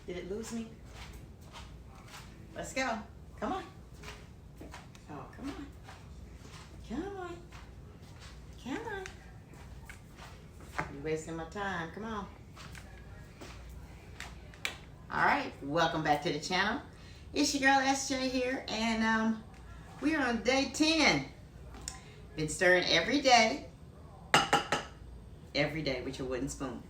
Did it lose me? Let's go. Come on. Oh, come on. Come on. Come on. You're wasting my time. Come on. All right. Welcome back to the channel. It's your girl SJ here, and we are on day 10. Been stirring every day with your wooden spoon.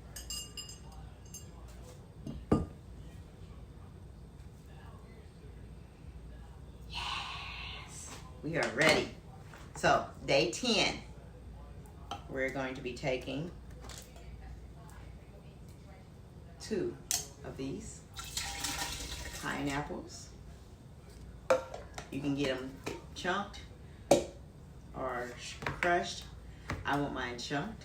Yes, we are ready. So day 10, we're going to be taking 2 of these pineapples. You can get them chunked or crushed. I want mine chunked.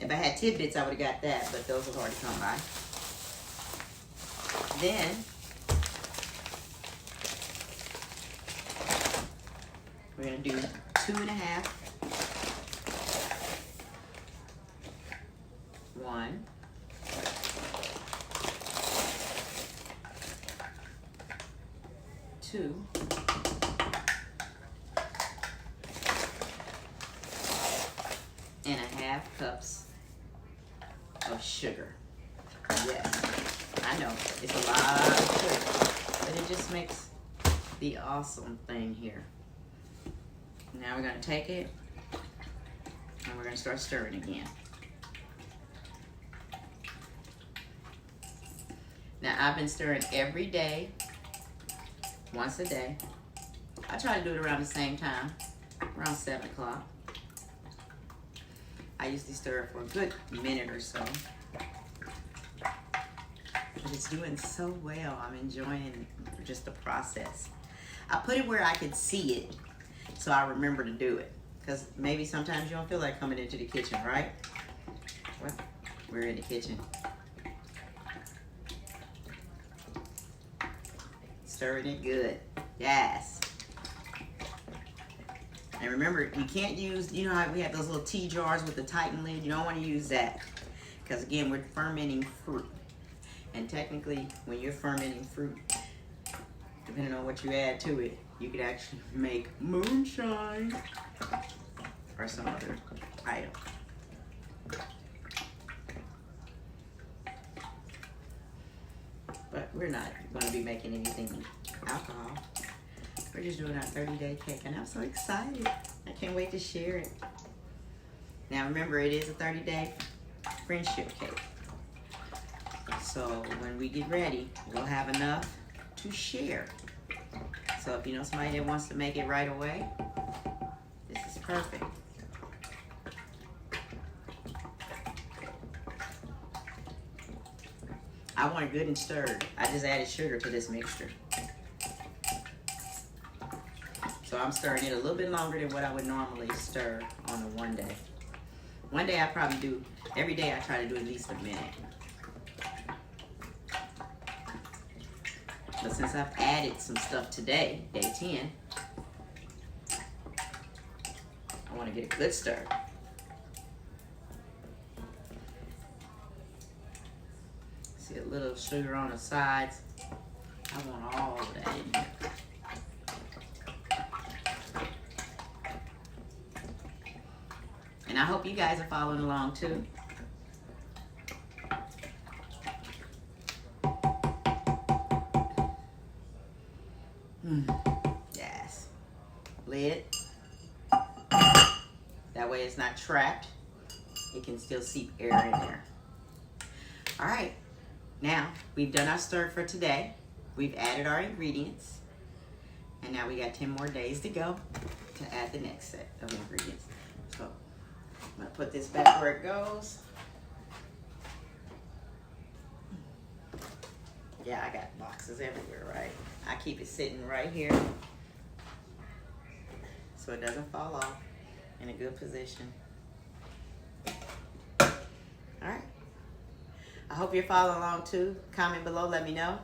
If I had tidbits, I would have got that, but those are hard to come by. Then we're gonna do 2.5. 1. 2. And 1/2 cups of sugar. Yes, I know it's a lot of sugar, but it just makes the awesome thing here. Now we're gonna take it and we're gonna start stirring again. Now I've been stirring every day, once a day. I try to do it around the same time, around 7 o'clock. I usually stir it for a good minute or so. But it's doing so well. I'm enjoying just the process. I put it where I could see it so I remember to do it. Because maybe sometimes you don't feel like coming into the kitchen, right? Well, we're in the kitchen. Stirring it good. Yes. And remember, you can't use, you know how we have those little tea jars with the tightened lid? You don't want to use that. Because again, we're fermenting fruit. And technically, when you're fermenting fruit, depending on what you add to it, you could actually make moonshine or some other item. But we're not going to be making anything alcohol. We're just doing our 30-day cake, and I'm so excited. I can't wait to share it. Now remember, it is a 30-day friendship cake. So when we get ready, we'll have enough to share. So if you know somebody that wants to make it right away, this is perfect. I want it good and stirred. I just added sugar to this mixture. So I'm stirring it a little bit longer than what I would normally stir on a one day. One day I probably do, every day I try to do at least a minute. But since I've added some stuff today, day 10, I want to get a good stir. See a little sugar on the sides. I want all of that in here. And I hope you guys are following along too. Yes. Lid. That way it's not trapped. It can still seep air in there. All right. Now, we've done our stir for today. We've added our ingredients. And now we got 10 more days to go to add the next set of ingredients. So, I'm going to put this back where it goes. Yeah, I got boxes everywhere, right? I keep it sitting right here so it doesn't fall off, in a good position. All right. I hope you're following along too. Comment below, let me know.